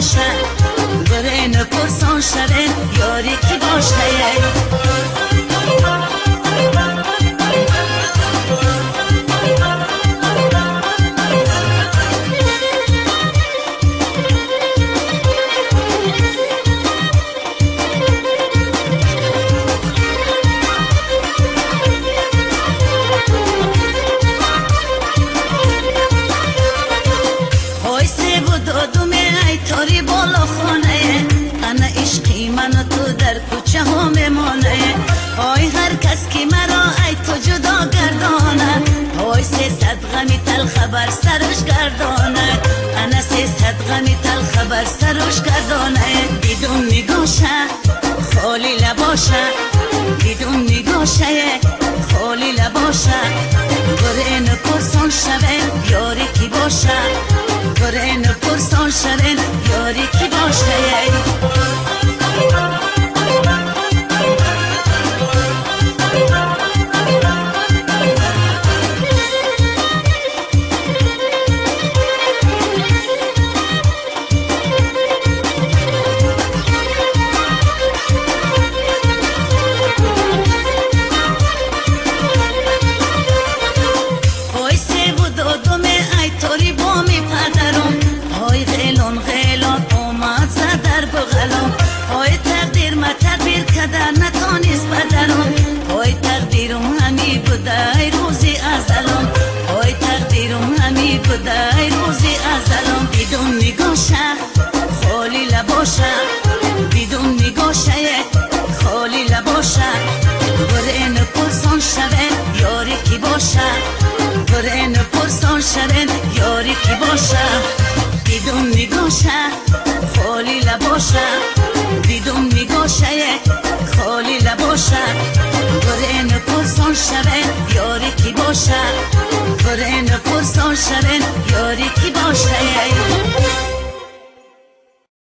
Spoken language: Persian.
باشه بره نپرسان شده یاری کی باشه آی هر کس که مرا ای تو جدا گرداند آی 300 غمی تل خبر سرش گرداند انا 300 غمی تل خبر سرش گرداند بدون نگاشه خالی لباشه بدون نگاشه خالی لباشه بره نپرسان شوه یاری کی باشه بره نپرسان شوه یاری کی باشه نتانست بدنم آی تقدیرم همی بوده روزی ازلم آی تقدیرم همی بوده روزی ازلم بدون نگاشه خالی لباشه بدون نگاشه خالی لباشه بره نپرسان شده یاری کی باشه بره نپرسان شده یاری کی باشه بدون نگاشه خالی لباشه بدون نگاشه خالی لباشه بره نپرسان شوه یاری کی باشه بره نپرسان شوه یاری کی باشه